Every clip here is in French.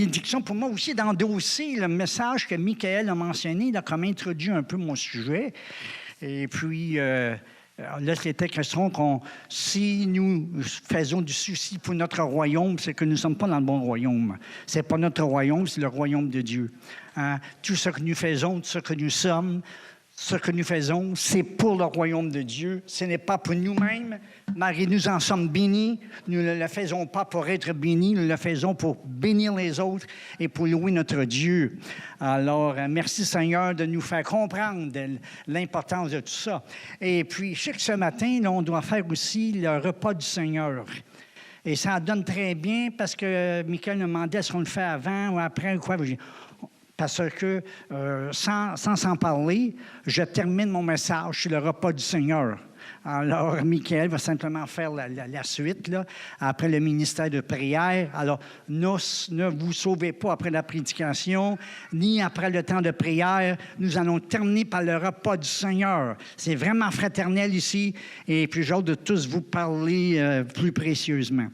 bénédiction pour moi aussi d'endosser le message que Michael a mentionné, là, comme introduit un peu mon sujet. Et puis, là, c'était question qu'on, si nous faisons du souci pour notre royaume, c'est que nous ne sommes pas dans le bon royaume. Ce n'est pas notre royaume, c'est le royaume de Dieu. Hein? Tout ce que nous faisons, tout ce que nous sommes, ce que nous faisons, c'est pour le royaume de Dieu. Ce n'est pas pour nous-mêmes. Marie, nous en sommes bénis. Nous ne le faisons pas pour être bénis, nous le faisons pour bénir les autres et pour louer notre Dieu. Alors, merci Seigneur de nous faire comprendre l'importance de tout ça. Et puis, je sais que ce matin, là, on doit faire aussi le repas du Seigneur. Et ça donne très bien parce que Michael me demandait est-ce qu'on le fait avant ou après ou quoi. Parce que, sans s'en parler, je termine mon message sur le repas du Seigneur. Alors, Michael va simplement faire la suite, là, après le ministère de prière. Alors, ne vous sauvez pas après la prédication, ni après le temps de prière. Nous allons terminer par le repas du Seigneur. C'est vraiment fraternel ici, et puis j'ai hâte de tous vous parler plus précieusement.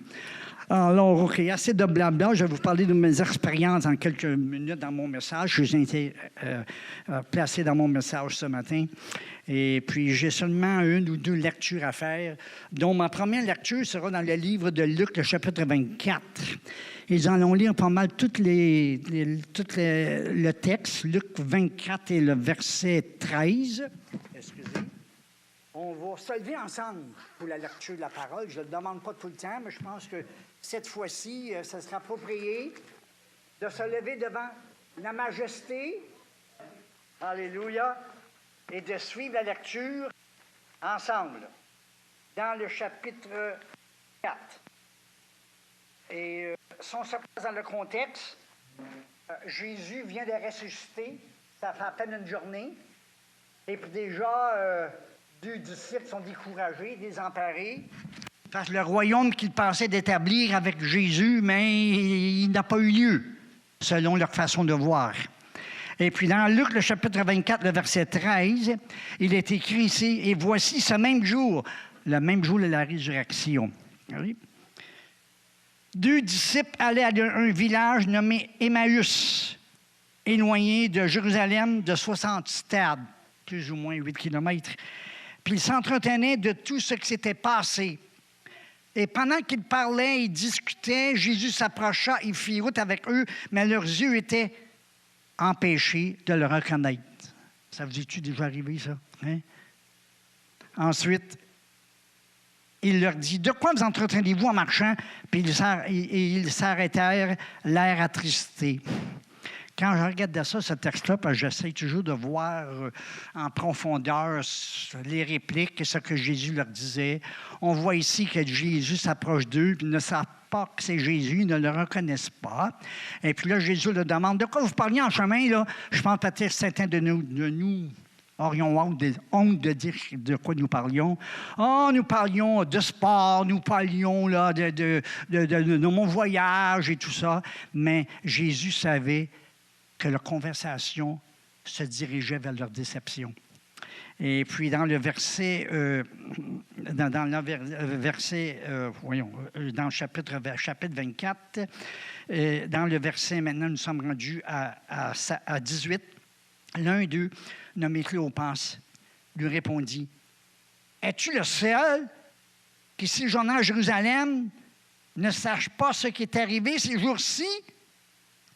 Alors, OK, assez de blabla. Je vais vous parler de mes expériences en quelques minutes dans mon message. J'ai été placé dans mon message ce matin. Et puis, j'ai seulement une ou deux lectures à faire, dont ma première lecture sera dans le livre de Luc, le chapitre 24. Ils allons lire pas mal tout le texte, Luc 24 et le verset 13. Excusez. On va se lever ensemble pour la lecture de la parole. Je ne le demande pas tout le temps, mais je pense que cette fois-ci, ça sera approprié de se lever devant la majesté. Alléluia. Et de suivre la lecture ensemble dans le chapitre 4. Et si on se place dans le contexte, Jésus vient de ressusciter. Ça fait à peine une journée. Et puis déjà... deux disciples sont découragés, désemparés. Parce que le royaume qu'ils pensaient d'établir avec Jésus, mais il n'a pas eu lieu, selon leur façon de voir. Et puis dans Luc, le chapitre 24, le verset 13, il est écrit ici, « Et voici ce même jour, le même jour de la résurrection. » Oui. Deux disciples allaient à un village nommé Emmaüs, éloigné de Jérusalem de 60 stades, plus ou moins 8 kilomètres. Puis ils s'entretenaient de tout ce qui s'était passé. Et pendant qu'ils parlaient, ils discutaient, Jésus s'approcha, il fit route avec eux, mais leurs yeux étaient empêchés de le reconnaître. Ça vous est-tu déjà arrivé, ça? Hein? Ensuite, il leur dit, « De quoi vous entretenez-vous en marchant? » Puis ils s'arrêtèrent, l'air attristé. Quand je regarde ça, ce texte-là, parce que j'essaie toujours de voir en profondeur les répliques et ce que Jésus leur disait, on voit ici que Jésus s'approche d'eux, puis ils ne savent pas que c'est Jésus, ils ne le reconnaissent pas. Et puis là, Jésus leur demande, « De quoi vous parliez en chemin, là? » Je pense peut-être certains de nous aurions honte de dire de quoi nous parlions. Oh, nous parlions de sport, nous parlions là, de mon voyage et tout ça. Mais Jésus savait que leur conversation se dirigeait vers leur déception. Et puis, dans le verset, dans le chapitre 24, dans le verset, maintenant, nous sommes rendus à 18, l'un d'eux, nommé Cléopas, lui répondit, « Es-tu le seul qui, séjournant à Jérusalem, ne sache pas ce qui est arrivé ces jours-ci? »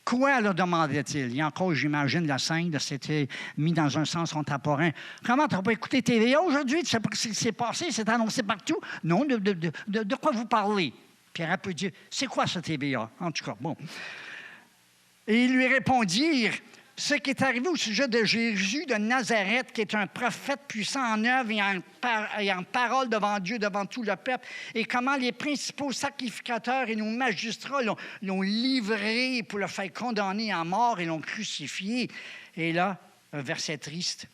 Quoi, leur demandait-il? Et encore, j'imagine, la scène s'était mise dans un sens contemporain. Comment, tu n'as pas écouté TVA aujourd'hui? Tu ne sais pas ce qui s'est passé? C'est annoncé partout? Non, de quoi vous parlez? Pierre peut dire, c'est quoi ce TVA? En tout cas, bon. Et ils lui répondirent, ce qui est arrivé au sujet de Jésus de Nazareth, qui est un prophète puissant en œuvre et en parole devant Dieu, devant tout le peuple, et comment les principaux sacrificateurs et nos magistrats l'ont livré pour le faire condamner à mort et l'ont crucifié. Et là, un verset triste,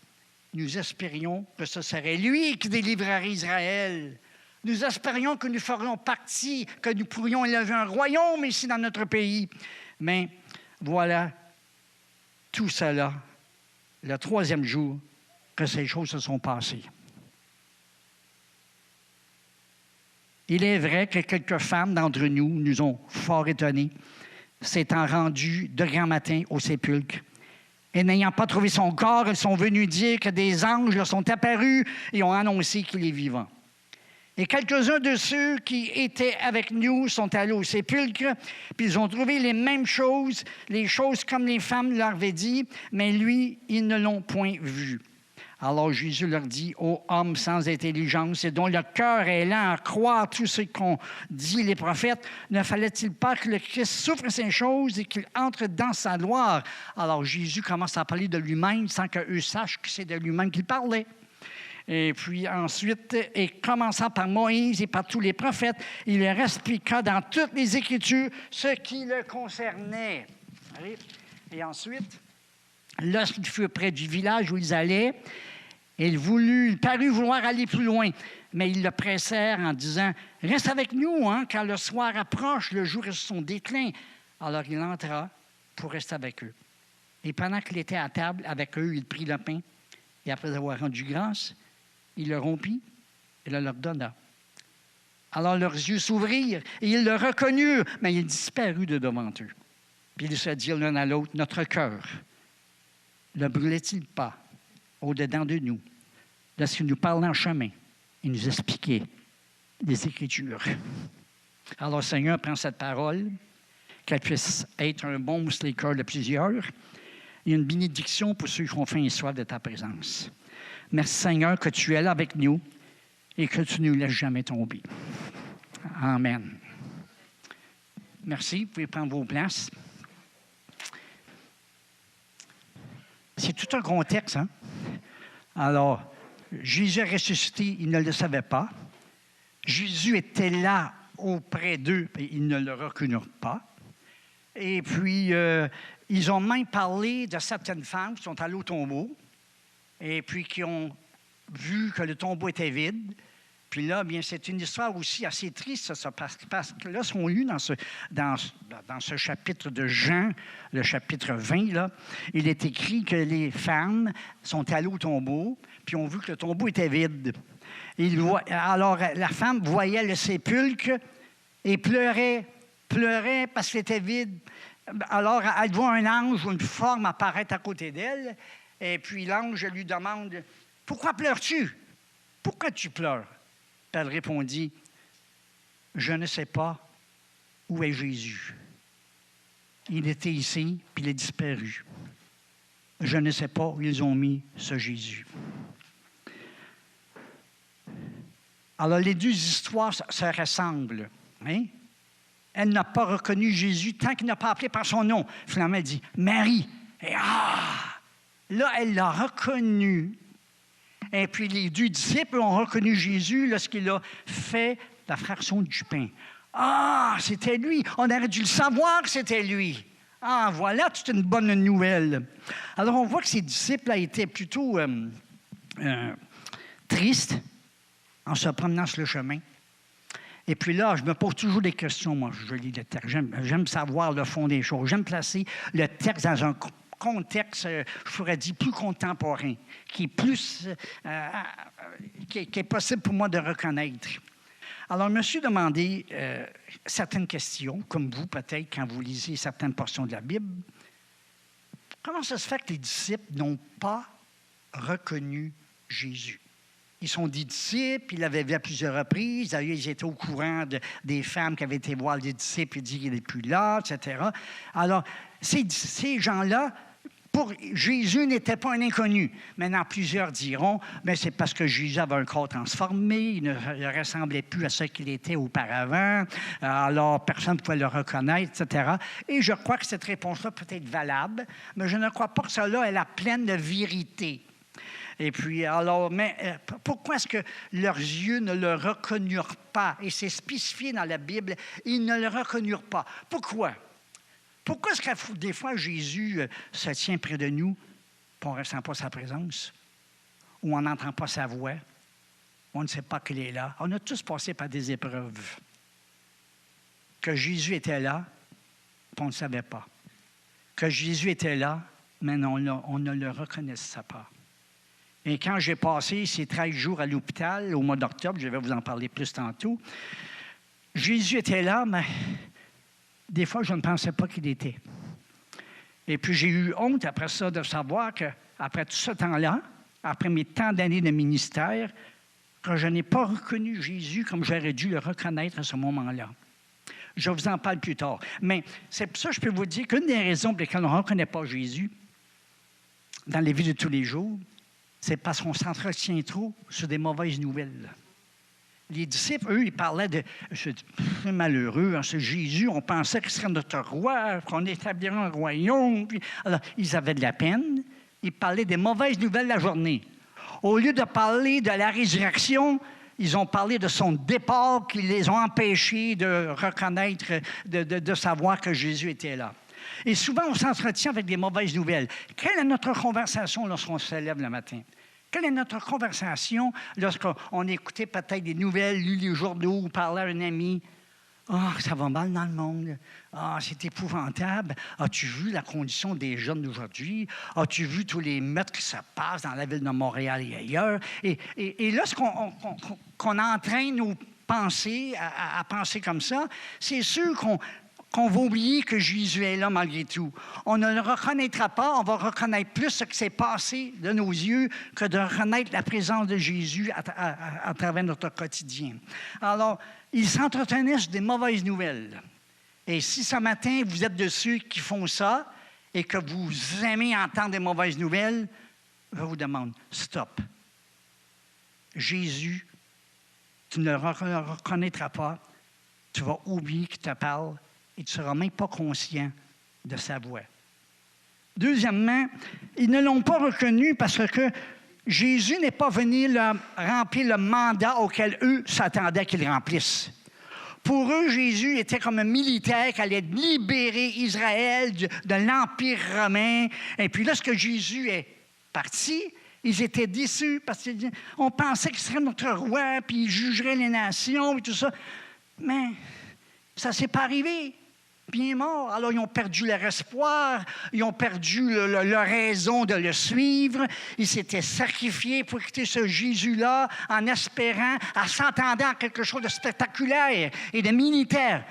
nous espérions que ce serait lui qui délivrerait Israël. Nous espérions que nous ferions partie, que nous pourrions élever un royaume ici dans notre pays. Mais voilà, tout cela, le troisième jour, que ces choses se sont passées. Il est vrai que quelques femmes d'entre nous ont fort étonnés. s'étant rendus de grand matin au sépulcre. Et n'ayant pas trouvé son corps, ils sont venus dire que des anges leur sont apparus et ont annoncé qu'il est vivant. Et quelques-uns de ceux qui étaient avec nous sont allés au sépulcre, puis ils ont trouvé les mêmes choses, les choses comme les femmes leur avaient dit, mais lui, ils ne l'ont point vu. Alors Jésus leur dit, « Ô hommes sans intelligence et dont le cœur est lent à croire tout ce qu'ont dit les prophètes, ne fallait-il pas que le Christ souffre ces choses et qu'il entre dans sa gloire? » Alors Jésus commence à parler de lui-même sans qu'eux sachent que c'est de lui-même qu'il parlait. Et puis ensuite, et commençant par Moïse et par tous les prophètes, il leur expliqua dans toutes les Écritures ce qui le concernait. Et ensuite, lorsqu'ils furent près du village où ils allaient, il parut vouloir aller plus loin, mais ils le pressèrent en disant « Reste avec nous, car le soir approche, le jour est sur son déclin. » Alors il entra pour rester avec eux. Et pendant qu'il était à table avec eux, il prit le pain, et après avoir rendu grâce, il le rompit et le leur donna. Alors leurs yeux s'ouvrirent et ils le reconnurent, mais il disparut de devant eux. Puis ils se dirent l'un à l'autre, « Notre cœur ne brûlait-il pas au-dedans de nous lorsqu'il nous parlait en chemin et nous expliquait les Écritures? » Alors, Seigneur, prends cette parole, qu'elle puisse être un baume sur les cœurs de plusieurs et une bénédiction pour ceux qui ont faim et soif de ta présence. Merci, Seigneur, que tu es là avec nous et que tu ne nous laisses jamais tomber. Amen. Merci. Vous pouvez prendre vos places. C'est tout un contexte, hein? Alors, Jésus est ressuscité, ils ne le savaient pas. Jésus était là auprès d'eux, et ils ne le reconnurent pas. Et puis, ils ont même parlé de certaines femmes qui sont allées au tombeau, et puis qui ont vu que le tombeau était vide. Puis là, bien, c'est une histoire aussi assez triste, ça, parce que là, si on lit dans ce chapitre de Jean, le chapitre 20, là, il est écrit que les femmes sont allées au tombeau, puis ont vu que le tombeau était vide. Alors, la femme voyait le sépulcre et pleurait parce qu'il était vide. Alors, elle voit un ange ou une forme apparaître à côté d'elle, et puis l'ange lui demande « Pourquoi pleures-tu? Pourquoi tu pleures? » Elle répondit, « Je ne sais pas où est Jésus. Il était ici, puis il est disparu. Je ne sais pas où ils ont mis ce Jésus. » Alors, les deux histoires se ressemblent. Hein? Elle n'a pas reconnu Jésus tant qu'il n'a pas appelé par son nom. Finalement, elle dit, « Marie! » Et là, elle l'a reconnu. Et puis, les deux disciples ont reconnu Jésus lorsqu'il a fait la fraction du pain. Ah, c'était lui. On aurait dû le savoir que c'était lui. Ah, voilà, c'est une bonne nouvelle. Alors, on voit que ces disciples étaient plutôt tristes en se promenant sur le chemin. Et puis là, je me pose toujours des questions, moi, je lis le texte. J'aime savoir le fond des choses. J'aime placer le texte dans un contexte, je pourrais dire, plus contemporain, qui est plus, qui est possible pour moi de reconnaître. Alors, je me suis demandé certaines questions, comme vous peut-être, quand vous lisez certaines portions de la Bible. Comment ça se fait que les disciples n'ont pas reconnu Jésus? Ils sont des disciples, ils l'avaient vu à plusieurs reprises. D'ailleurs, ils étaient au courant des femmes qui avaient été voir les disciples et dit qu'il n'est plus là, etc. Alors, ces gens-là, pour Jésus, n'était pas un inconnu. Maintenant, plusieurs diront, mais c'est parce que Jésus avait un corps transformé, il ne ressemblait plus à ce qu'il était auparavant, alors personne ne pouvait le reconnaître, etc. Et je crois que cette réponse-là peut être valable, mais je ne crois pas que cela est la pleine vérité. Et puis, alors, mais pourquoi est-ce que leurs yeux ne le reconnurent pas? Et c'est spécifié dans la Bible, ils ne le reconnurent pas. Pourquoi? Pourquoi est-ce que des fois Jésus se tient près de nous et on ne ressent pas sa présence? Ou on n'entend pas sa voix? On ne sait pas qu'il est là. On a tous passé par des épreuves. Que Jésus était là, on ne savait pas. Que Jésus était là, mais on ne le reconnaissait pas. Et quand j'ai passé ces 13 jours à l'hôpital, au mois d'octobre, je vais vous en parler plus tantôt, Jésus était là, mais des fois, je ne pensais pas qu'il était. Et puis, j'ai eu honte après ça de savoir qu'après tout ce temps-là, après mes tant d'années de ministère, que je n'ai pas reconnu Jésus comme j'aurais dû le reconnaître à ce moment-là. Je vous en parle plus tard. Mais c'est pour ça que je peux vous dire qu'une des raisons pour lesquelles on ne reconnaît pas Jésus dans les vies de tous les jours, c'est parce qu'on s'entretient trop sur des mauvaises nouvelles. Les disciples, eux, ils parlaient de « malheureux, hein, ce Jésus, on pensait qu'il serait notre roi, qu'on établirait un royaume. » Alors, ils avaient de la peine. Ils parlaient des mauvaises nouvelles de la journée. Au lieu de parler de la résurrection, ils ont parlé de son départ qui les ont empêchés de reconnaître, de savoir que Jésus était là. Et souvent, on s'entretient avec des mauvaises nouvelles. Quelle est notre conversation lorsqu'on se lève le matin? Quelle est notre conversation lorsqu'on écoutait peut-être des nouvelles, lu les journaux ou parlait à un ami? « Ah, oh, ça va mal dans le monde. Ah, c'est épouvantable. As-tu vu la condition des jeunes d'aujourd'hui? As-tu vu tous les meurtres qui se passent dans la ville de Montréal et ailleurs? » Et lorsqu'on entraîne nos pensées à penser comme ça, c'est sûr qu'on va oublier que Jésus est là malgré tout. On ne le reconnaîtra pas, on va reconnaître plus ce qui s'est passé de nos yeux que de reconnaître la présence de Jésus à travers notre quotidien. Alors, ils s'entretenaient sur des mauvaises nouvelles. Et si ce matin, vous êtes de ceux qui font ça et que vous aimez entendre des mauvaises nouvelles, je vous demande, stop. Jésus, tu ne le reconnaîtras pas, tu vas oublier qu'il te parle, et tu ne seras même pas conscient de sa voix. Deuxièmement, ils ne l'ont pas reconnu parce que Jésus n'est pas venu leur remplir le mandat auquel eux s'attendaient qu'il remplisse. Pour eux, Jésus était comme un militaire qui allait libérer Israël de l'Empire romain. Et puis lorsque Jésus est parti, ils étaient déçus parce qu'on pensait qu'il serait notre roi, puis il jugerait les nations, et tout ça. Mais ça ne s'est pas arrivé. Bien mort. Alors, ils ont perdu leur espoir, ils ont perdu leur raison de le suivre. Ils s'étaient sacrifiés pour écouter ce Jésus-là en espérant, en s'entendant à quelque chose de spectaculaire et de militaire.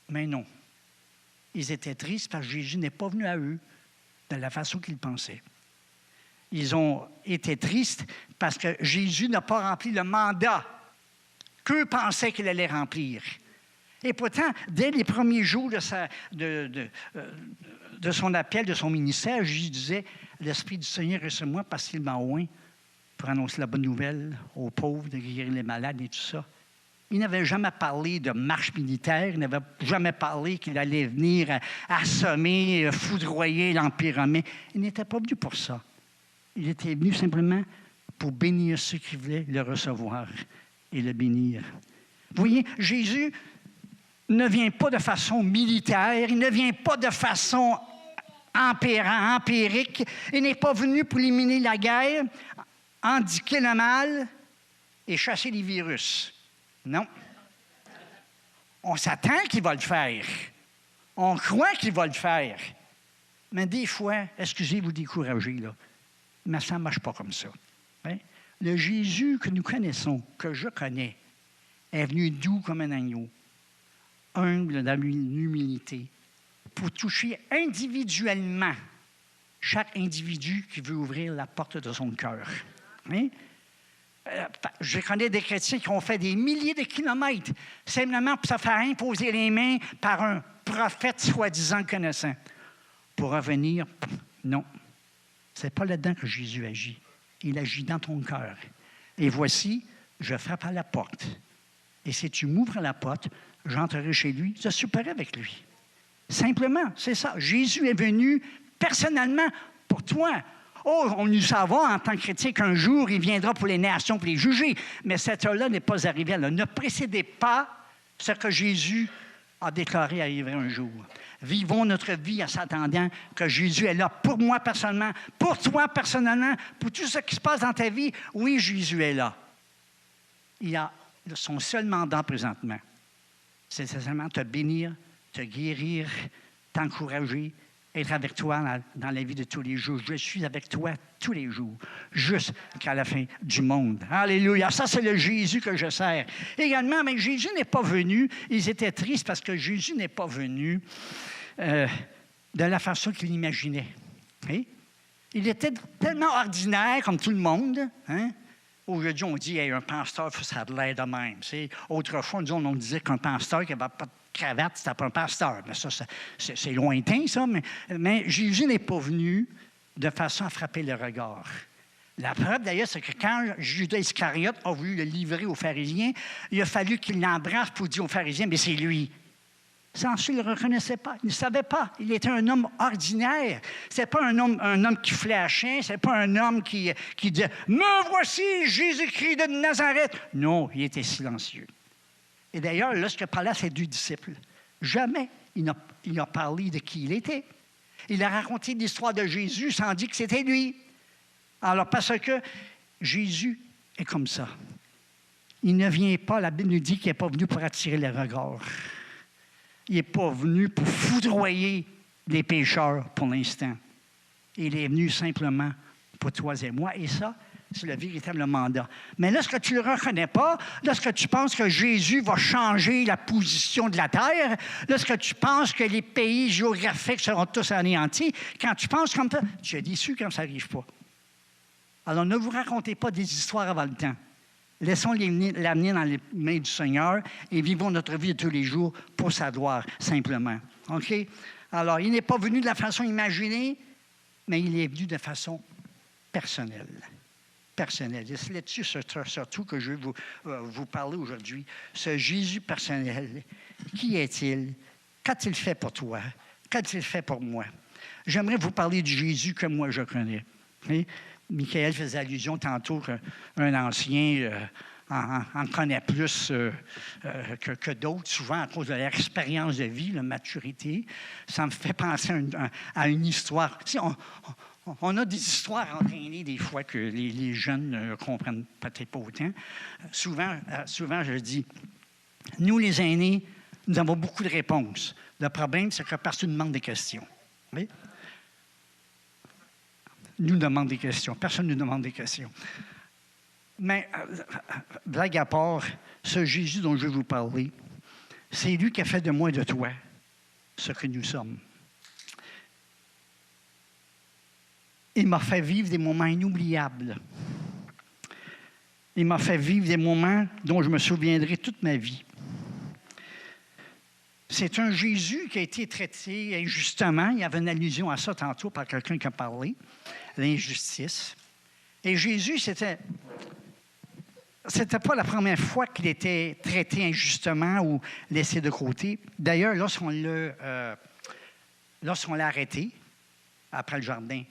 Mais non. Ils étaient tristes parce que Jésus n'est pas venu à eux de la façon qu'ils pensaient. Ils ont été tristes parce que Jésus n'a pas rempli le mandat qu'eux pensaient qu'il allait remplir. Et pourtant, dès les premiers jours de son appel, de son ministère, Jésus disait « L'Esprit du Seigneur est sur moi parce qu'il m'a oint pour annoncer la bonne nouvelle aux pauvres, de guérir les malades et tout ça. » Il n'avait jamais parlé de marche militaire, il n'avait jamais parlé qu'il allait venir assommer, foudroyer l'Empire romain. Il n'était pas venu pour ça. Il était venu simplement pour bénir ceux qui voulaient le recevoir et le bénir. Vous voyez, Jésus ne vient pas de façon militaire, il ne vient pas de façon empirique, il n'est pas venu pour éliminer la guerre, endiguer le mal et chasser les virus. Non. On s'attend qu'il va le faire. On croit qu'il va le faire. Mais des fois, excusez-vous décourager, là, mais ça ne marche pas comme ça. Hein? Le Jésus que nous connaissons, que je connais, est venu doux comme un agneau, humble dans l'humilité, pour toucher individuellement chaque individu qui veut ouvrir la porte de son cœur. Hein? Je connais des chrétiens qui ont fait des milliers de kilomètres simplement pour se faire imposer les mains par un prophète soi-disant connaissant. Pour revenir, non. Ce n'est pas là-dedans que Jésus agit. Il agit dans ton cœur. Et voici, je frappe à la porte. Et si tu m'ouvres la porte, j'entrerai chez lui, je souperai avec lui. Simplement, c'est ça. Jésus est venu personnellement pour toi. Oh, nous savons en tant que chrétien qu'un jour, il viendra pour les nations, pour les juger. Mais cette heure-là n'est pas arrivée. Elle ne précédait pas ce que Jésus a déclaré arriver un jour. Vivons notre vie en s'attendant que Jésus est là pour moi personnellement, pour toi personnellement, pour tout ce qui se passe dans ta vie. Oui, Jésus est là. Il a son seul mandat présentement. C'est seulement te bénir, te guérir, t'encourager être avec toi dans la vie de tous les jours. Je suis avec toi tous les jours, jusqu'à la fin du monde. Alléluia. Ça, c'est le Jésus que je sers. Également, mais Jésus n'est pas venu. Ils étaient tristes parce que Jésus n'est pas venu de la façon qu'ils l'imaginaient. Hein? Il était tellement ordinaire, comme tout le monde. Hein? Aujourd'hui, on dit hey, un pasteur, ça a l'air de même. T'sais. Autrefois, on disait qu'un pasteur qui n'avait pas de cravate, c'était pas un pasteur. Mais ça, c'est lointain, ça. Mais Jésus n'est pas venu de façon à frapper le regard. La preuve, d'ailleurs, c'est que quand Judas Iscariote a voulu le livrer aux pharisiens, il a fallu qu'il l'embrasse pour dire aux pharisiens, mais c'est lui. Sans ça, il ne le reconnaissait pas. Il ne savait pas. Il était un homme ordinaire. Ce n'est pas un homme qui flashait. Ce n'est pas un homme qui disait « Me voici, Jésus-Christ de Nazareth ». Non, il était silencieux. Et d'ailleurs, lorsqu'il parlait à ses 2 disciples, jamais il n'a parlé de qui il était. Il a raconté l'histoire de Jésus sans dire que c'était lui. Alors, parce que Jésus est comme ça. Il ne vient pas, la Bible nous dit qu'il n'est pas venu pour attirer le regard. Il n'est pas venu pour foudroyer les pécheurs pour l'instant. Il est venu simplement pour toi et moi. Et ça, c'est le véritable mandat. Mais lorsque tu ne le reconnais pas, lorsque tu penses que Jésus va changer la position de la terre, lorsque tu penses que les pays géographiques seront tous anéantis, quand tu penses comme ça, tu es déçu quand ça n'arrive pas. Alors, ne vous racontez pas des histoires avant le temps. Laissons l'amener dans les mains du Seigneur et vivons notre vie de tous les jours pour sa gloire, simplement. OK? Alors, il n'est pas venu de la façon imaginée, mais il est venu de façon personnelle. Personnelle. Et c'est là-dessus surtout que je vais vous parler aujourd'hui. Ce Jésus personnel, qui est-il? Qu'a-t-il fait pour toi? Qu'a-t-il fait pour moi? J'aimerais vous parler du Jésus que moi je connais. Okay? Michael faisait allusion tantôt qu'un ancien en connaît plus que d'autres, souvent à cause de leur expérience de vie, la maturité. Ça me fait penser à une histoire. Tu sais, on a des histoires entraînées des fois que les jeunes ne comprennent peut-être pas autant. Souvent, je dis, nous les aînés, nous avons beaucoup de réponses. Le problème, c'est que personne ne demande des questions. Oui? Nous demande des questions. Personne ne nous demande des questions. Mais, blague à part, ce Jésus dont je vais vous parler, c'est lui qui a fait de moi et de toi ce que nous sommes. Il m'a fait vivre des moments inoubliables. Il m'a fait vivre des moments dont je me souviendrai toute ma vie. C'est un Jésus qui a été traité injustement. Il y avait une allusion à ça tantôt par quelqu'un qui a parlé. L'injustice. Et Jésus, c'était pas la première fois qu'il était traité injustement ou laissé de côté. D'ailleurs, lorsqu'on l'a arrêté, après le jardin,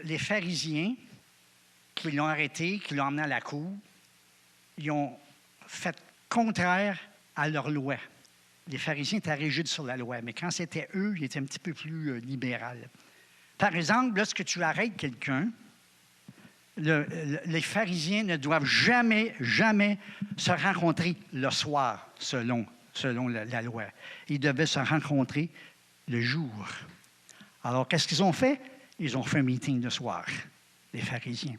les pharisiens qui l'ont arrêté, qui l'ont emmené à la cour, ils ont fait contraire à leur loi. Les pharisiens étaient rigides sur la loi, mais quand c'était eux, ils étaient un petit peu plus libéraux. Par exemple, lorsque tu arrêtes quelqu'un, les pharisiens ne doivent jamais se rencontrer le soir, selon la loi. Ils devaient se rencontrer le jour. Alors, qu'est-ce qu'ils ont fait? Ils ont fait un meeting le soir, les pharisiens.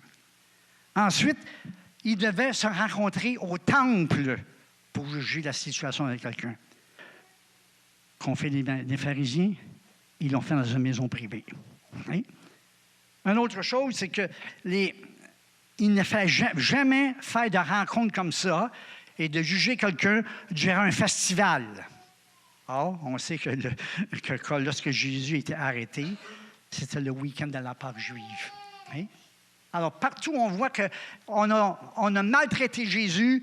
Ensuite, ils devaient se rencontrer au temple pour juger la situation avec quelqu'un. Qu'ont fait les pharisiens? Ils l'ont fait dans une maison privée. Hein? Une autre chose, c'est que il ne fait jamais faire de rencontres comme ça et de juger quelqu'un durant un festival. Or, on sait que lorsque Jésus était arrêté, c'était le week-end de la Pâque juive. Hein? Alors, partout, on voit qu'on a maltraité Jésus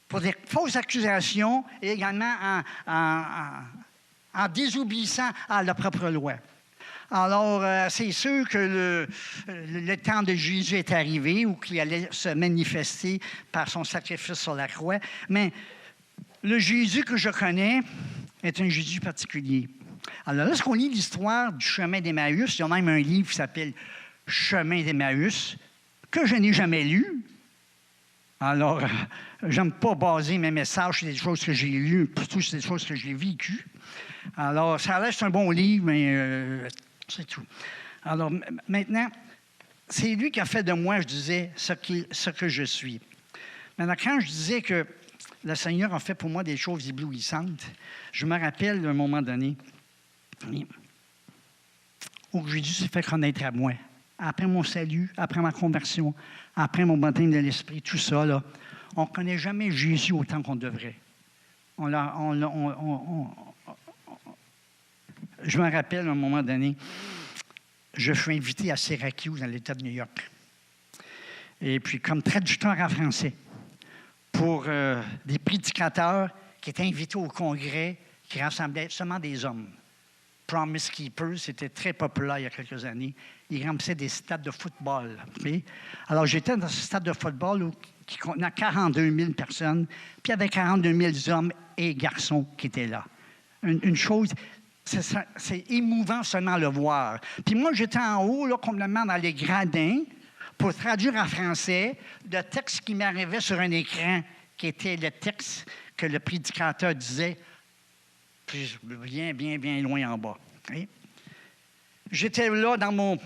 pour des fausses accusations et également en désobéissant à la propre loi. Alors, c'est sûr que le temps de Jésus est arrivé ou qu'il allait se manifester par son sacrifice sur la croix. Mais le Jésus que je connais est un Jésus particulier. Alors, lorsqu'on lit l'histoire du chemin d'Emmaüs, il y a même un livre qui s'appelle « Chemin d'Emmaüs » que je n'ai jamais lu. Alors, j'aime pas baser mes messages sur des choses que j'ai lues, plutôt sur des choses que j'ai vécues. Alors, ça a l'air c'est un bon livre, mais c'est tout. Alors, maintenant, c'est lui qui a fait de moi, je disais, ce que je suis. Maintenant, quand je disais que le Seigneur a fait pour moi des choses éblouissantes, je me rappelle d'un moment donné où Jésus s'est fait connaître à moi. Après mon salut, après ma conversion, après mon baptême de l'Esprit, tout ça, là, on ne connaît jamais Jésus autant qu'on devrait. Je me rappelle à un moment donné, je fus invité à Syracuse, dans l'État de New York. Et puis, comme traducteur en français, pour des prédicateurs qui étaient invités au congrès, qui rassemblaient seulement des hommes. Promise Keepers, c'était très populaire il y a quelques années. Ils remplissaient des stades de football. Okay? Alors, j'étais dans ce stade de football qui contenait 42 000 personnes, puis il y avait 42 000 hommes et garçons qui étaient là. Une chose... C'est émouvant seulement le voir. Puis moi, j'étais en haut, là, complètement dans les gradins, pour traduire en français le texte qui m'arrivait sur un écran, qui était le texte que le prédicateur disait, puis bien loin en bas. Okay? J'étais là dans mon...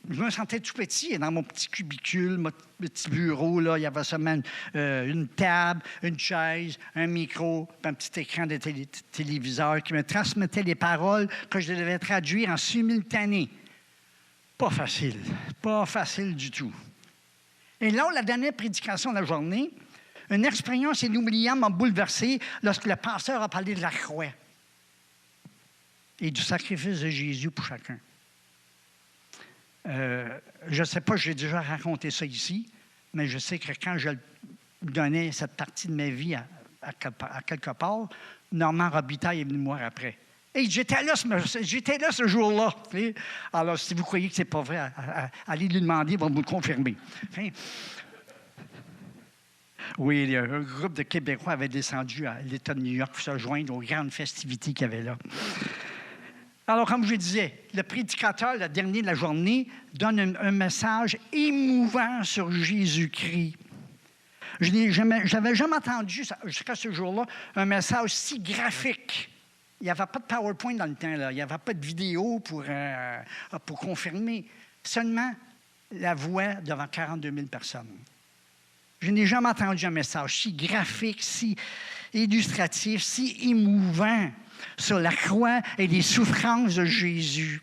Je me sentais tout petit, dans mon petit cubicule, mon petit bureau, là, il y avait seulement une table, une chaise, un micro, puis un petit écran de téléviseur qui me transmettait les paroles que je devais traduire en simultané. Pas facile du tout. Et là, la dernière prédication de la journée, une expérience inoubliable m'a bouleversé lorsque le pasteur a parlé de la croix et du sacrifice de Jésus pour chacun. Je ne sais pas, j'ai déjà raconté ça ici, mais je sais que quand je donnais cette partie de ma vie à quelque part, Normand Robitaille est venu me voir après. Et j'étais là ce jour-là. Tu sais. Alors, si vous croyez que ce n'est pas vrai, allez lui demander, il va vous le confirmer. Enfin, oui, un groupe de Québécois avait descendu à l'État de New York pour se joindre aux grandes festivités qu'il y avait là. Alors, comme je disais, le prédicateur, le dernier de la journée, donne un message émouvant sur Jésus-Christ. Je n'avais jamais entendu, jusqu'à ce jour-là, un message si graphique. Il n'y avait pas de PowerPoint dans le temps, là. Il n'y avait pas de vidéo pour confirmer. Seulement la voix devant 42 000 personnes. Je n'ai jamais entendu un message si graphique, si illustratif, si émouvant sur la croix et les souffrances de Jésus.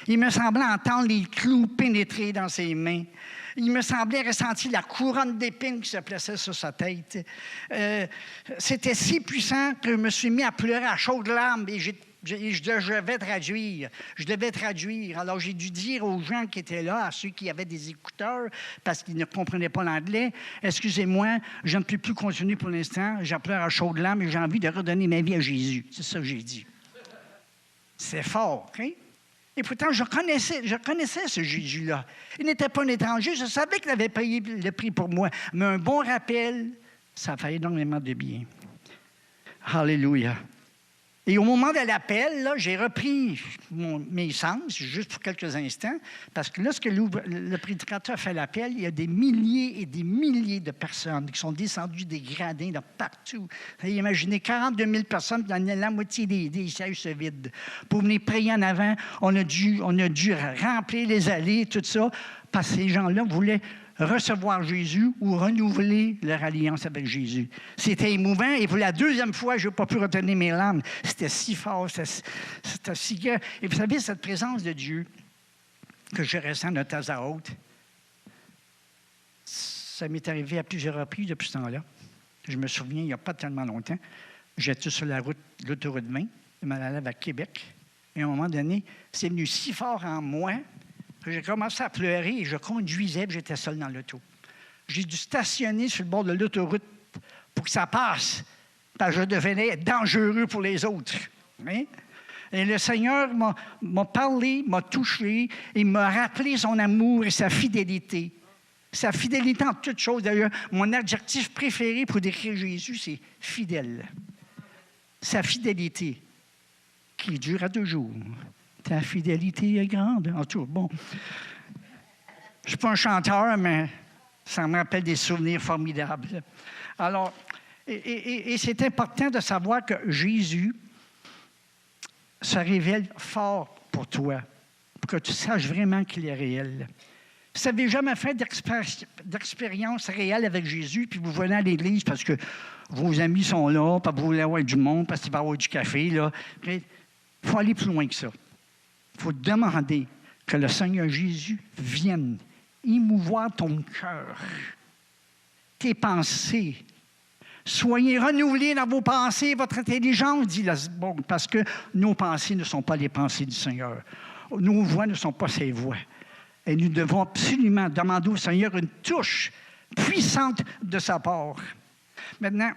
Il me semblait entendre les clous pénétrer dans ses mains. Il me semblait ressentir la couronne d'épines qui se plaçait sur sa tête. C'était si puissant que je me suis mis à pleurer à chaudes larmes et je devais traduire. Alors, j'ai dû dire aux gens qui étaient là, à ceux qui avaient des écouteurs, parce qu'ils ne comprenaient pas l'anglais, « Excusez-moi, je ne peux plus continuer pour l'instant. Je pleure à chaudes larmes et j'ai envie de redonner ma vie à Jésus. » C'est ça que j'ai dit. C'est fort, OK? Et pourtant, je connaissais ce Jésus-là. Il n'était pas un étranger. Je savais qu'il avait payé le prix pour moi. Mais un bon rappel, ça fait énormément de bien. Alléluia. Et au moment de l'appel, là, j'ai repris mes sens, juste pour quelques instants, parce que lorsque le prédicateur fait l'appel, il y a des milliers et des milliers de personnes qui sont descendues des gradins de partout. Imaginez 42 000 personnes, la moitié des sièges se vident. Pour venir prier en avant, on a dû remplir les allées, tout ça, parce que ces gens-là voulaient recevoir Jésus ou renouveler leur alliance avec Jésus. C'était émouvant et pour la deuxième fois, je n'ai pas pu retenir mes larmes. C'était si fort, c'était si gai. Et vous savez, cette présence de Dieu que je ressens de temps à autre, ça m'est arrivé à plusieurs reprises depuis ce temps-là. Je me souviens, il n'y a pas tellement longtemps, j'étais sur l'autoroute 20, je m'en allais à Québec, et à un moment donné, c'est venu si fort en moi j'ai commencé à pleurer et je conduisais et j'étais seul dans l'auto. J'ai dû stationner sur le bord de l'autoroute pour que ça passe, parce que je devenais dangereux pour les autres. Hein? Et le Seigneur m'a parlé, m'a touché et m'a rappelé son amour et sa fidélité. Sa fidélité en toutes choses. D'ailleurs, mon adjectif préféré pour décrire Jésus, c'est fidèle. Sa fidélité qui dure à toujours. Ta fidélité est grande. En tout cas, bon. Je ne suis pas un chanteur, mais ça me rappelle des souvenirs formidables. Alors, et c'est important de savoir que Jésus se révèle fort pour toi, pour que tu saches vraiment qu'il est réel. Si vous n'avez jamais fait d'expérience réelle avec Jésus, puis vous venez à l'Église parce que vos amis sont là, puis vous voulez avoir du monde, parce qu'il va y avoir du café, là, il faut aller plus loin que ça. Il faut demander que le Seigneur Jésus vienne émouvoir ton cœur, tes pensées. Soyez renouvelés dans vos pensées, votre intelligence, dit bon, parce que nos pensées ne sont pas les pensées du Seigneur. Nos voix ne sont pas ses voix. Et nous devons absolument demander au Seigneur une touche puissante de sa part. Maintenant,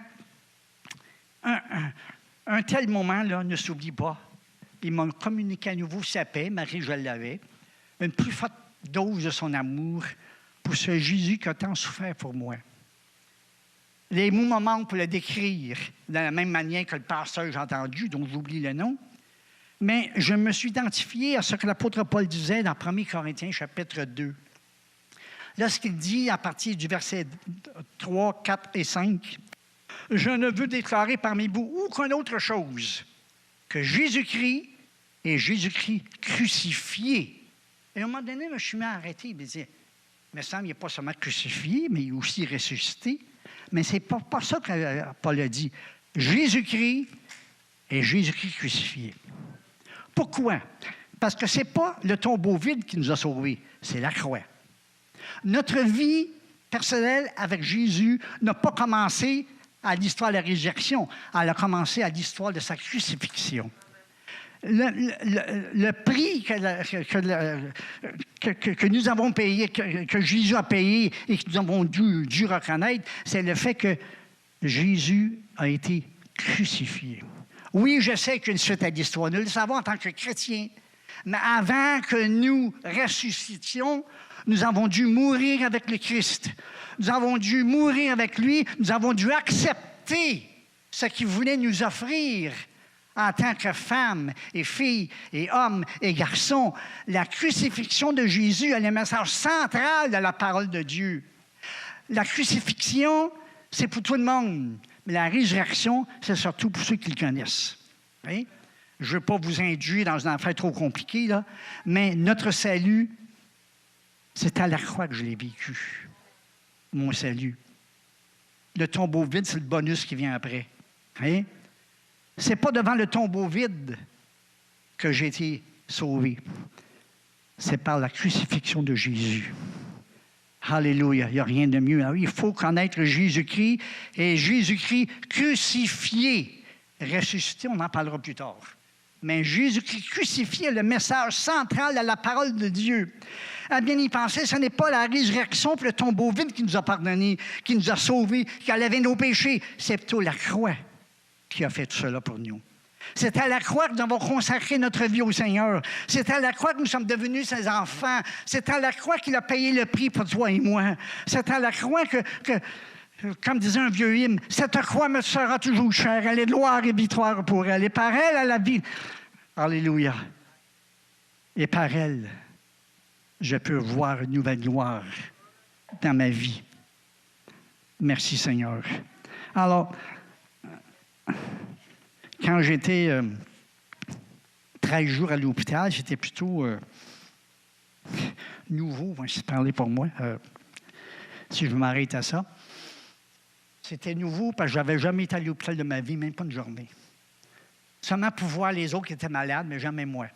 un tel moment-là, ne s'oublie pas. Il m'a communiqué à nouveau sa paix, Marie, je l'avais, une plus forte dose de son amour pour ce Jésus qui a tant souffert pour moi. Les mots me manquent pour le décrire de la même manière que le pasteur que j'ai entendu, dont j'oublie le nom. Mais je me suis identifié à ce que l'apôtre Paul disait dans 1 Corinthiens, chapitre 2. Lorsqu'il dit, à partir du verset 3, 4 et 5, « Je ne veux déclarer parmi vous aucune autre chose que Jésus-Christ et Jésus-Christ crucifié. » Et à un moment donné, je me suis mis à arrêter. Il me disait, « Il me semble qu'il n'est pas seulement crucifié, mais il est aussi ressuscité. » Mais ce n'est pas ça que Paul a dit. Jésus-Christ et Jésus-Christ crucifié. Pourquoi? Parce que ce n'est pas le tombeau vide qui nous a sauvés, c'est la croix. Notre vie personnelle avec Jésus n'a pas commencé à l'histoire de la résurrection, elle a commencé à l'histoire de sa crucifixion. Le prix que nous avons payé, que Jésus a payé et que nous avons dû reconnaître, c'est le fait que Jésus a été crucifié. Oui, je sais qu'il y a une suite à l'histoire, nous le savons en tant que chrétiens, mais avant que nous ressuscitions, nous avons dû mourir avec le Christ. Nous avons dû mourir avec lui, nous avons dû accepter ce qu'il voulait nous offrir en tant que femmes et filles et hommes et garçons. La crucifixion de Jésus est le message central de la parole de Dieu. La crucifixion, c'est pour tout le monde, mais la résurrection, c'est surtout pour ceux qui le connaissent. Oui? Je ne veux pas vous induire dans une affaire trop compliquée, là, mais notre salut, c'est à la croix que je l'ai vécu, mon salut. Le tombeau vide, c'est le bonus qui vient après. Oui? Ce n'est pas devant le tombeau vide que j'ai été sauvé. C'est par la crucifixion de Jésus. Alléluia, il n'y a rien de mieux. Alors, il faut connaître Jésus-Christ et Jésus-Christ crucifié. Ressuscité, on en parlera plus tard. Mais Jésus-Christ crucifié est le message central de la parole de Dieu. À bien y penser, ce n'est pas la résurrection puis le tombeau vide qui nous a pardonné, qui nous a sauvés, qui a lavé nos péchés. C'est plutôt la croix qui a fait tout cela pour nous. C'est à la croix que nous avons consacré notre vie au Seigneur. C'est à la croix que nous sommes devenus ses enfants. C'est à la croix qu'il a payé le prix pour toi et moi. C'est à la croix que comme disait un vieux hymne, « Cette croix me sera toujours chère. Elle est gloire et victoire pour elle. Et par elle, à la vie. » Alléluia. Et par elle, je peux voir une nouvelle gloire dans ma vie. Merci Seigneur. Alors, quand j'étais 13 jours à l'hôpital, j'étais plutôt nouveau, si je parlais pour moi, si je m'arrête à ça. C'était nouveau parce que je n'avais jamais été à l'hôpital de ma vie, même pas une journée. Seulement pour voir les autres qui étaient malades, mais jamais moi.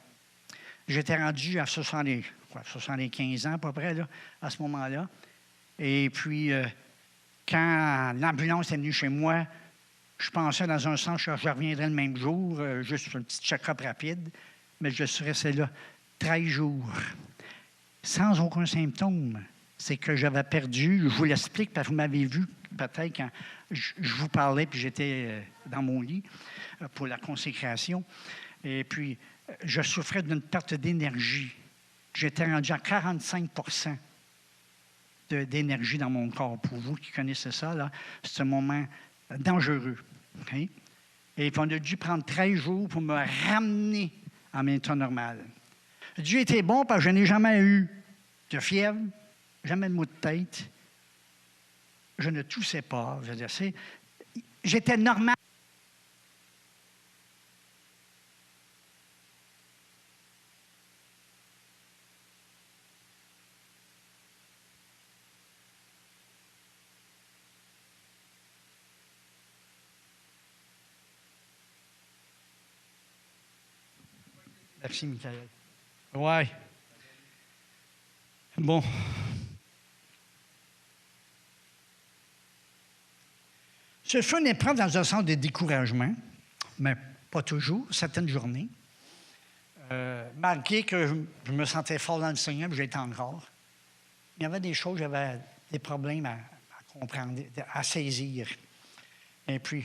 J'étais rendu à 75 ans à peu près, là, à ce moment-là. Et puis, quand l'ambulance est venue chez moi, je pensais dans un sens que je reviendrais le même jour, juste un petit check-up rapide, mais je suis resté là 13 jours, sans aucun symptôme. C'est que j'avais perdu, je vous l'explique parce que vous m'avez vu peut-être quand je vous parlais puis j'étais dans mon lit pour la consécration. Et puis, je souffrais d'une perte d'énergie. J'étais rendu à 45 % d'énergie dans mon corps. Pour vous qui connaissez ça, là, c'est un moment dangereux. Okay? Et puis, on a dû prendre 13 jours pour me ramener en mon état normal. Dieu était bon parce que je n'ai jamais eu de fièvre, jamais de maux de tête. Je ne toussais pas. Je veux dire, j'étais normal. Merci, Michael. Ouais. Bon. Ce fut une épreuve dans un sens de découragement, mais pas toujours, certaines journées. Malgré que je me sentais fort dans le Seigneur, puis j'étais encore. Il y avait des choses, j'avais des problèmes à comprendre, à saisir. Et puis,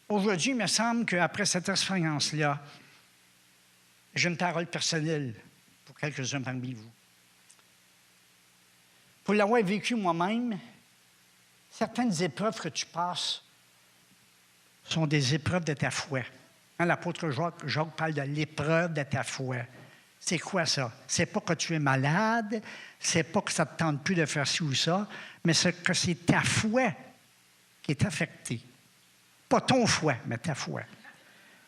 aujourd'hui, il me semble qu'après cette expérience-là, j'ai une parole personnelle pour quelques-uns parmi vous. Pour l'avoir vécu moi-même, certaines épreuves que tu passes sont des épreuves de ta foi. Hein, l'apôtre Jacques parle de l'épreuve de ta foi. C'est quoi ça? C'est pas que tu es malade, c'est pas que ça ne te tente plus de faire ci ou ça, mais c'est que c'est ta foi qui est affectée. Pas ton foi, mais ta foi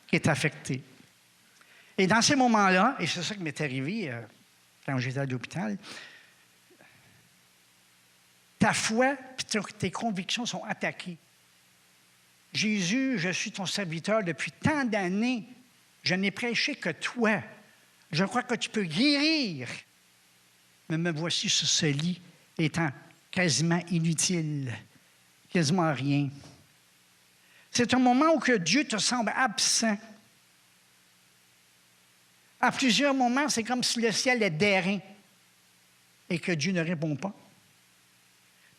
qui est affectée. Et dans ces moments-là, et c'est ça qui m'est arrivé quand j'étais à l'hôpital, ta foi et tes convictions sont attaquées. Jésus, je suis ton serviteur depuis tant d'années. Je n'ai prêché que toi. Je crois que tu peux guérir. Mais me voici sur ce lit étant quasiment inutile, quasiment rien. C'est un moment où que Dieu te semble absent. À plusieurs moments, c'est comme si le ciel est d'airain et que Dieu ne répond pas.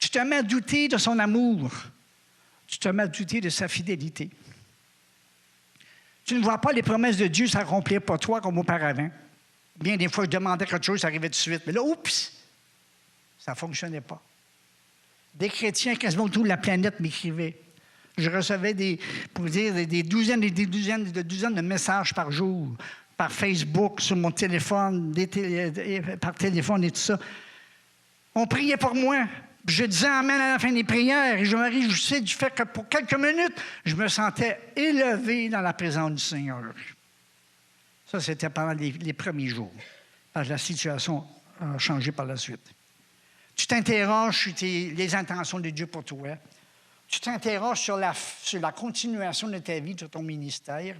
Tu te mets à douter de son amour. Tu te mets à douter de sa fidélité. Tu ne vois pas les promesses de Dieu s'accomplir pour toi comme auparavant. Bien des fois, je demandais quelque chose, ça arrivait tout de suite. Mais là, oups, ça ne fonctionnait pas. Des chrétiens quasiment autour de la planète m'écrivaient. Je recevais des douzaines et des douzaines de messages par jour, par Facebook, sur mon téléphone, par téléphone et tout ça. On priait pour moi. Je disais amen à la fin des prières et je me réjouissais du fait que pour quelques minutes, je me sentais élevé dans la présence du Seigneur. Ça, c'était pendant les premiers jours. La situation a changé par la suite. Tu t'interroges sur les intentions de Dieu pour toi. Tu t'interroges sur la continuation de ta vie, de ton ministère.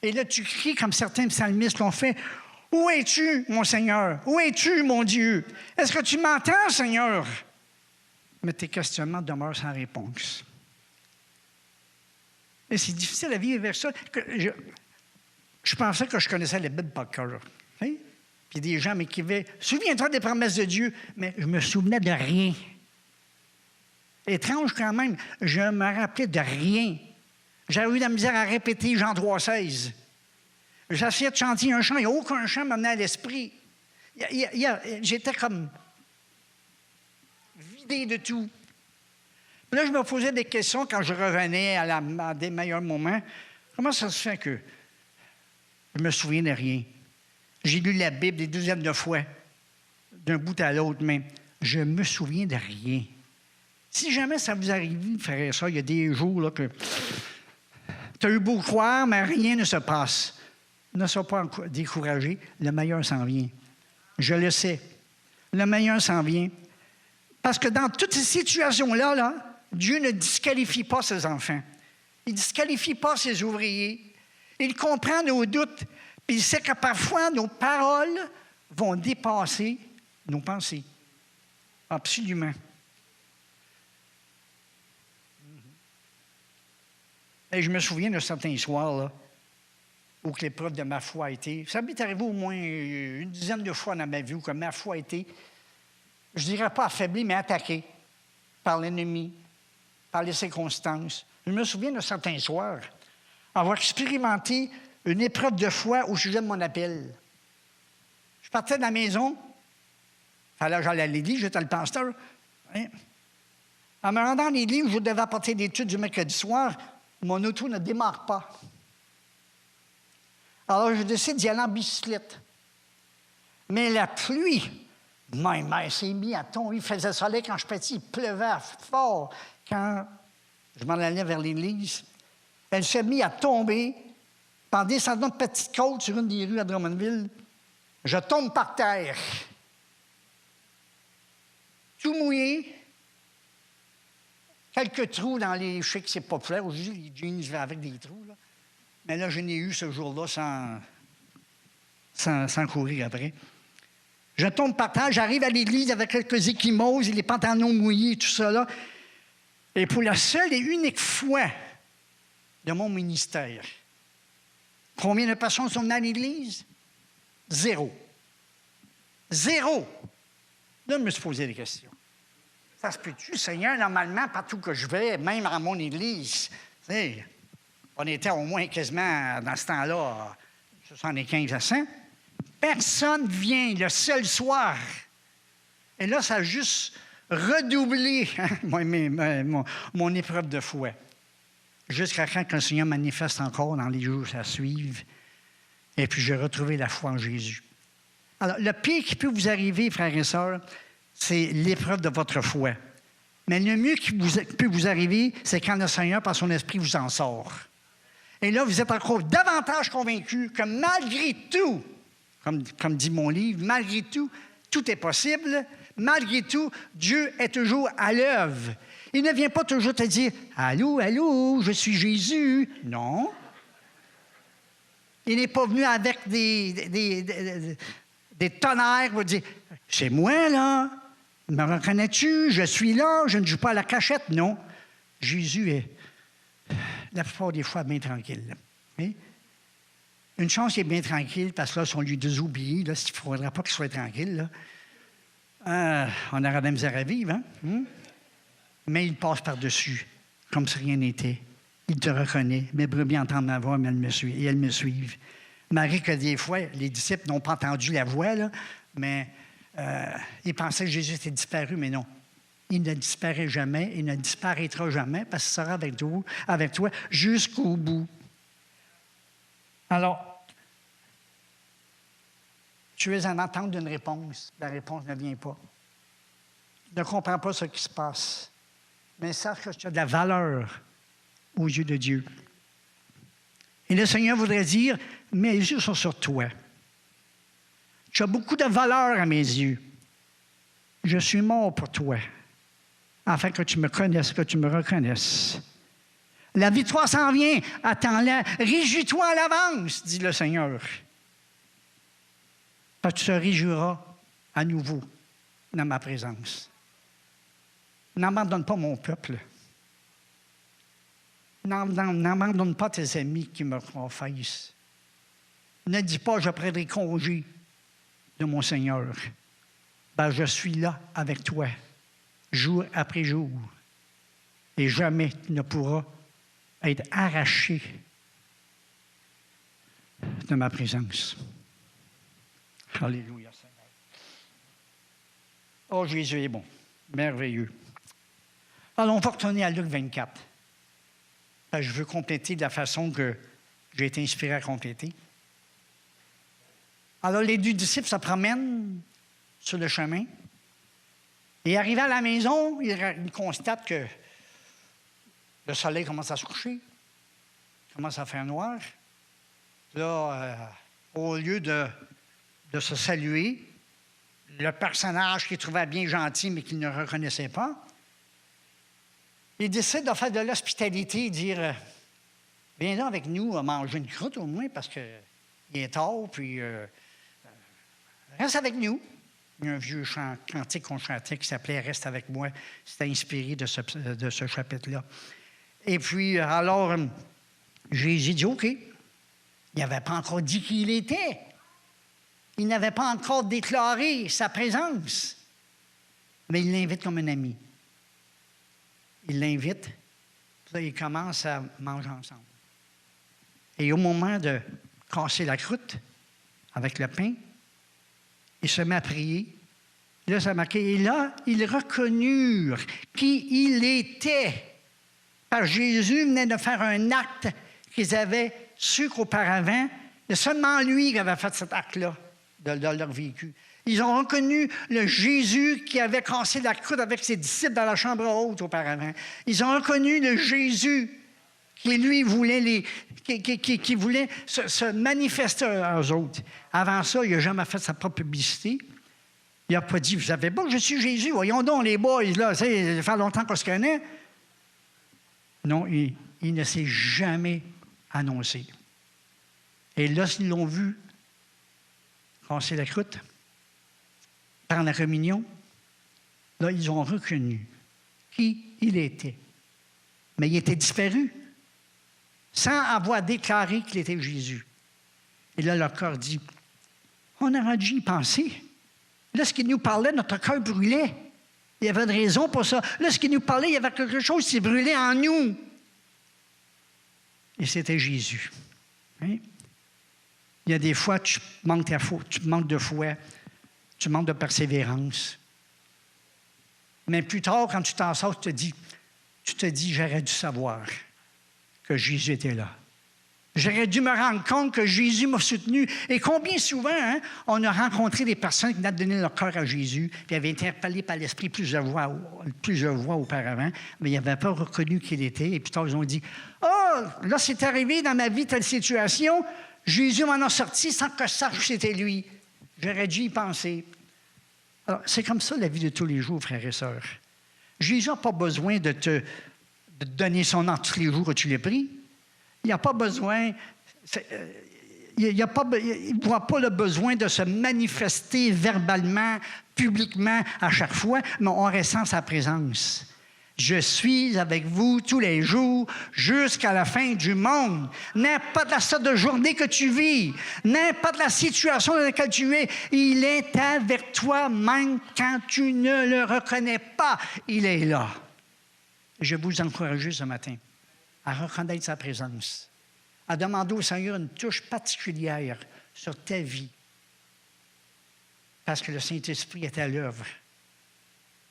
Et là, tu cries comme certains psalmistes l'ont fait. « Où es-tu, mon Seigneur? Où es-tu, mon Dieu? Est-ce que tu m'entends, Seigneur? » Mais tes questionnements demeurent sans réponse. Et c'est difficile à vivre avec ça. Je pensais que je connaissais la Bible par cœur. Hein? Puis des gens m'écrivaient « Souviens-toi des promesses de Dieu. » Mais je me souvenais de rien. Étrange quand même, je me rappelais de rien. J'avais eu de la misère à répéter Jean 3,16. J'essayais de chanter un chant, il n'y a aucun chant qui me venait à l'esprit. J'étais comme vidé de tout. Puis là, je me posais des questions quand je revenais à des meilleurs moments. Comment ça se fait que je me souviens de rien? J'ai lu la Bible des douzaines de fois, d'un bout à l'autre, mais je me souviens de rien. Si jamais ça vous arrive, frère et soeur, il y a des jours là, que tu as eu beau croire, mais rien ne se passe. Ne sois pas découragé, le meilleur s'en vient. Je le sais. Le meilleur s'en vient. Parce que dans toutes ces situations-là, Dieu ne disqualifie pas ses enfants. Il ne disqualifie pas ses ouvriers. Il comprend nos doutes. Puis il sait que parfois, nos paroles vont dépasser nos pensées. Absolument. Et je me souviens de certains soirs, là, où l'épreuve de ma foi a été. Ça m'est arrivé au moins une dizaine de fois dans ma vie où que ma foi a été, je ne dirais pas affaiblie, mais attaquée par l'ennemi, par les circonstances. Je me souviens de certains soirs avoir expérimenté une épreuve de foi au sujet de mon appel. Je partais de la maison, fallait j'allais à l'église, j'étais le pasteur. Hein? En me rendant à l'église, je devais apporter l'étude du mercredi soir, mon auto ne démarre pas. Alors, je décide d'y aller en bicyclette. Mais la pluie, même, s'est mise à tomber. Il faisait soleil quand je partais, il pleuvait fort quand je m'en allais vers l'église. Elle s'est mise à tomber. En descendant de petite côte sur une des rues à Drummondville, je tombe par terre. Tout mouillé. Quelques trous dans les... Je sais que c'est populaire aujourd'hui, les jeans avec des trous. Là. Mais là, je n'ai eu ce jour-là sans sans courir après. Je tombe par terre, j'arrive à l'église avec quelques échymoses et les pantalons mouillés, tout ça là. Et pour la seule et unique fois de mon ministère, combien de personnes sont venues à l'église? 0. 0. Là, je me suis posé des questions. Ça se peut-tu, Seigneur, normalement, partout que je vais, même à mon église, tu sais, on était au moins quasiment, dans ce temps-là, 75 à 100. Personne vient le seul soir. Et là, ça a juste redoublé mon épreuve de foi. Jusqu'à quand le Seigneur manifeste encore dans les jours à suivre. Et puis, j'ai retrouvé la foi en Jésus. Alors, le pire qui peut vous arriver, frères et sœurs, c'est l'épreuve de votre foi. Mais le mieux qui peut vous arriver, c'est quand le Seigneur, par son esprit, vous en sort. Et là, vous êtes encore davantage convaincu que malgré tout, comme dit mon livre, malgré tout, tout est possible. Malgré tout, Dieu est toujours à l'œuvre. Il ne vient pas toujours te dire « Allô, allô, je suis Jésus ». Non. Il n'est pas venu avec des tonnerres pour dire « C'est moi, là. Me reconnais-tu? Je suis là. Je ne joue pas à la cachette. » Non. Jésus est, la plupart des fois, bien tranquille. Oui? Une chance qu'il est bien tranquille, parce que là, si on lui désobéit, là, il ne faudrait pas qu'il soit tranquille. Là. On aura de la misère à vivre, hein? Mais il passe par-dessus, comme si rien n'était. Il te reconnaît. Mes brebis entendent ma voix, mais elles me suivent. Malgré que des fois, les disciples n'ont pas entendu la voix, là, mais ils pensaient que Jésus était disparu, mais non. Il ne disparaît jamais, il ne disparaîtra jamais, parce qu'il sera avec toi jusqu'au bout. Alors, tu es en attente d'une réponse. La réponse ne vient pas. Tu ne comprends pas ce qui se passe. Mais sache que tu as de la valeur aux yeux de Dieu. Et le Seigneur voudrait dire, mes yeux sont sur toi. Tu as beaucoup de valeur à mes yeux. Je suis mort pour toi, afin que tu me connaisses, que tu me reconnaisses. La victoire s'en vient, attends-la. Réjouis-toi à l'avance, dit le Seigneur. Parce que tu te réjouiras à nouveau dans ma présence. N'abandonne pas mon peuple. N'abandonne pas tes amis qui me confessent. Ne dis pas, je prendrai congé de mon Seigneur. Ben, je suis là avec toi, jour après jour. Et jamais tu ne pourras être arraché de ma présence. Alléluia, Seigneur. Oh, Jésus est bon, merveilleux. Alors, on va retourner à Luc 24. Je veux compléter de la façon que j'ai été inspiré à compléter. Alors, les 2 disciples se promènent sur le chemin. Et arrivés à la maison, ils constatent que le soleil commence à se coucher, commence à faire noir. Là, au lieu de se saluer, le personnage qu'ils trouvaient bien gentil, mais qu'ils ne reconnaissaient pas, il décide de faire de l'hospitalité et dire viens là avec nous à manger une croûte au moins, parce qu'il est tard, puis reste avec nous. Il y a un vieux cantique qu'on chantait qui s'appelait « Reste avec moi ». C'était inspiré de ce chapitre-là. Et puis, alors, Jésus dit « OK ». Il n'avait pas encore dit qui il était. Il n'avait pas encore déclaré sa présence. Mais il l'invite comme un ami. Il l'invite, puis là, ils commencent à manger ensemble. Et au moment de casser la croûte avec le pain, il se met à prier. Là, ça marquait. Et là, ils reconnurent qui il était. Parce que Jésus venait de faire un acte qu'ils avaient su qu'auparavant, c'est seulement lui qui avait fait cet acte-là de leur vécu. Ils ont reconnu le Jésus qui avait cassé la croûte avec ses disciples dans la chambre haute auparavant. Ils ont reconnu le Jésus qui, lui, voulait qui voulait se manifester aux autres. Avant ça, il n'a jamais fait sa propre publicité. Il n'a pas dit, vous savez pas que je suis Jésus, voyons donc les boys, là, ça fait longtemps qu'on se connaît. Non, il ne s'est jamais annoncé. Et là, ils l'ont vu passer la croûte, prendre la communion. Là, ils ont reconnu qui il était. Mais il était disparu, sans avoir déclaré qu'il était Jésus. Et là, leur cœur dit, on aurait dû y penser. Là, ce qu'il nous parlait, notre cœur brûlait. Il y avait une raison pour ça. Là, ce qu'il nous parlait, il y avait quelque chose qui brûlait en nous. Et c'était Jésus. Hein? Il y a des fois, tu manques de foi, tu manques de persévérance. Mais plus tard, quand tu t'en sors, tu te dis, j'aurais dû savoir que Jésus était là. J'aurais dû me rendre compte que Jésus m'a soutenu. Et combien souvent, hein, on a rencontré des personnes qui venaient de donner leur cœur à Jésus, puis avaient été interpellés par l'Esprit plusieurs fois auparavant, mais ils n'avaient pas reconnu qui il était. Et plus tard, ils ont dit, « Oh, là, c'est arrivé dans ma vie telle situation, Jésus m'en a sorti sans que je sache que c'était lui. J'aurais dû y penser. » Alors, c'est comme ça la vie de tous les jours, frères et sœurs. Jésus n'a pas besoin de te donner son nom tous les jours que tu l'as pris. Il n'a pas besoin, il ne voit pas le besoin de se manifester verbalement, publiquement à chaque fois, mais on ressent sa présence. Je suis avec vous tous les jours jusqu'à la fin du monde. N'importe la sorte de journée que tu vis, n'importe la situation dans laquelle tu es, il est avec toi même quand tu ne le reconnais pas. Il est là. Je vous encourage ce matin à reconnaître sa présence, à demander au Seigneur une touche particulière sur ta vie, parce que le Saint-Esprit est à l'œuvre.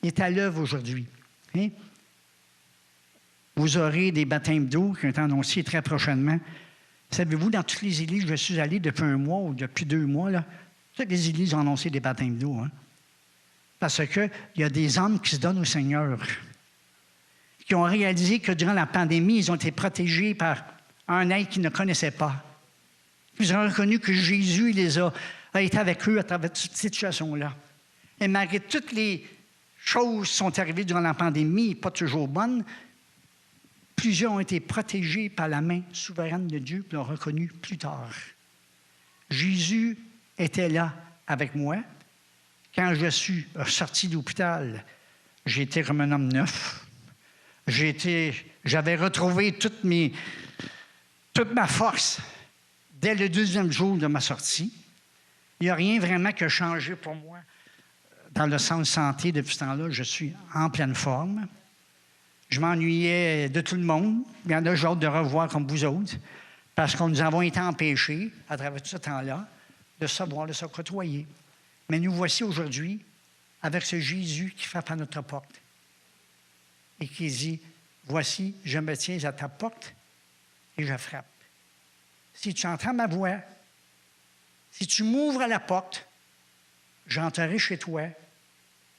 Il est à l'œuvre aujourd'hui. Hein? Vous aurez des baptêmes d'eau qui sont annoncés très prochainement. Savez-vous, dans toutes les églises où je suis allé depuis 1 mois ou depuis 2 mois, là, toutes les églises ont annoncé des baptêmes d'eau. Hein? Parce qu'il y a des âmes qui se donnent au Seigneur, qui ont réalisé que durant la pandémie, ils ont été protégés par un être qu'ils ne connaissaient pas. Ils ont reconnu que Jésus a été avec eux à travers cette situation-là. Et malgré toutes les choses qui sont arrivées durant la pandémie, pas toujours bonnes, plusieurs ont été protégés par la main souveraine de Dieu et l'ont reconnu plus tard. Jésus était là avec moi. Quand je suis sorti de l'hôpital, j'étais comme un homme neuf. J'avais retrouvé toute ma force dès le 2e jour de ma sortie. Il n'y a rien vraiment qui a changé pour moi dans le sens santé depuis ce temps-là. Je suis en pleine forme. Je m'ennuyais de tout le monde. Il y en a, j'ai hâte de revoir comme vous autres, parce que nous avons été empêchés, à travers tout ce temps-là, de savoir, de se côtoyer. Mais nous voici aujourd'hui avec ce Jésus qui frappe à notre porte et qui dit, « Voici, je me tiens à ta porte et je frappe. Si tu entends ma voix, si tu m'ouvres à la porte, j'entrerai chez toi et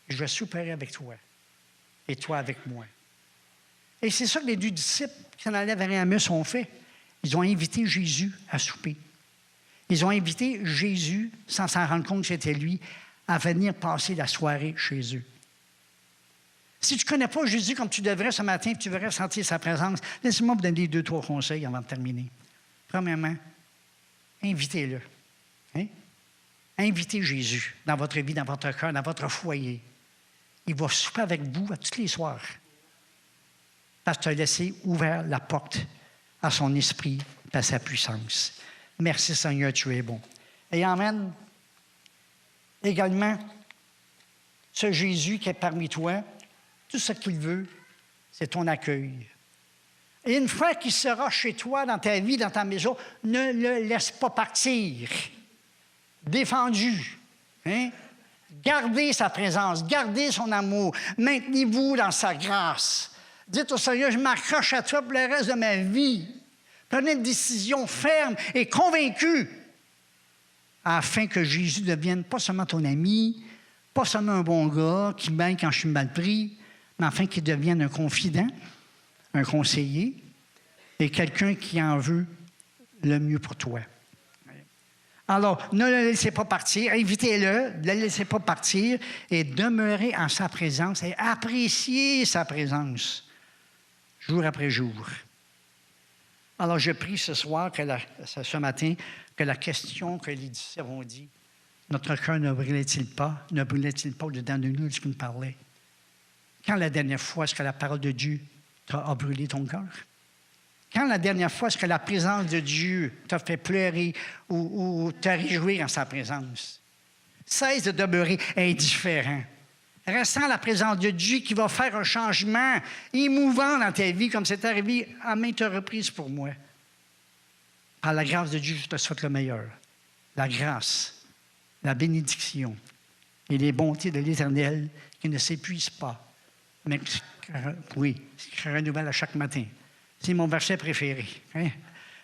je vais souper avec toi et toi avec moi. » Et c'est ça que les 2 disciples qui en allaient vers Emmaüs ont fait. Ils ont invité Jésus à souper. Ils ont invité Jésus, sans s'en rendre compte que c'était lui, à venir passer la soirée chez eux. Si tu ne connais pas Jésus comme tu devrais ce matin, puis tu devrais sentir sa présence, laissez-moi vous donner 2-3 conseils avant de terminer. Premièrement, invitez-le. Hein? Invitez Jésus dans votre vie, dans votre cœur, dans votre foyer. Il va souper avec vous à tous les soirs. Parce que tu as laissé ouvert la porte à son esprit et à sa puissance. Merci Seigneur, tu es bon. Et emmène également ce Jésus qui est parmi toi. Tout ce qu'il veut, c'est ton accueil. Et une fois qu'il sera chez toi, dans ta vie, dans ta maison, ne le laisse pas partir. Défendu. Hein? Gardez sa présence, gardez son amour, maintenez-vous dans sa grâce. Dites au Seigneur, je m'accroche à toi pour le reste de ma vie. Prenez une décision ferme et convaincue afin que Jésus devienne pas seulement ton ami, pas seulement un bon gars qui m'aide quand je suis mal pris, mais afin qu'il devienne un confident, un conseiller et quelqu'un qui en veut le mieux pour toi. Alors, ne le laissez pas partir, invitez-le, ne le laissez pas partir et demeurez en sa présence et appréciez sa présence jour après jour. Alors, je prie ce soir, ce matin, que la question que les disciples ont dit, notre cœur ne brûlait-il pas au-dedans de nous, ce qu'il nous parlait? Quand la dernière fois est-ce que la parole de Dieu a brûlé ton cœur? Quand la dernière fois est-ce que la présence de Dieu t'a fait pleurer ou t'a réjoui en sa présence? Cesse de demeurer indifférent. Ressens la présence de Dieu qui va faire un changement émouvant dans ta vie, comme c'est arrivé à maintes reprises pour moi. Par la grâce de Dieu, je te souhaite le meilleur. La grâce, la bénédiction et les bontés de l'Éternel qui ne s'épuisent pas, mais qui renouvellent à chaque matin. C'est mon verset préféré. Hein?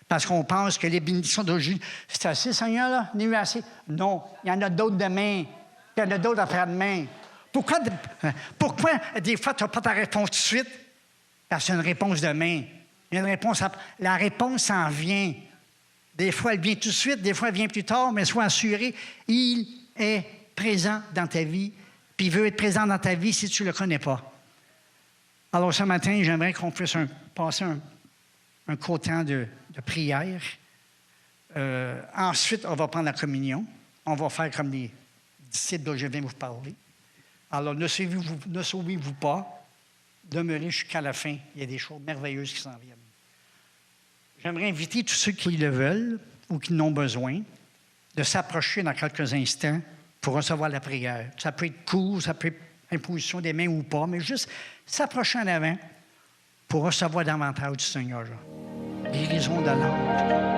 Parce qu'on pense que les bénédictions d'aujourd'hui, c'est assez, Seigneur, là? Il y en a eu assez? Non, il y en a d'autres demain, puis il y en a d'autres après-demain. Pourquoi des fois, tu n'as pas ta réponse tout de suite? Parce qu'il y a une réponse demain. Il y a une réponse la réponse s'en vient. Des fois, elle vient tout de suite, des fois, elle vient plus tard, mais sois assuré, il est présent dans ta vie, puis il veut être présent dans ta vie si tu ne le connais pas. Alors, ce matin, j'aimerais qu'on puisse passer un court temps de prière. Ensuite, on va prendre la communion. On va faire comme les disciples dont je viens vous parler. Alors, ne sauvez-vous pas. Demeurez jusqu'à la fin. Il y a des choses merveilleuses qui s'en viennent. J'aimerais inviter tous ceux qui le veulent ou qui en ont besoin de s'approcher dans quelques instants pour recevoir la prière. Ça peut être court, ça peut être imposition des mains ou pas, mais juste s'approcher en avant pour recevoir davantage du Seigneur. Guérison de l'âme.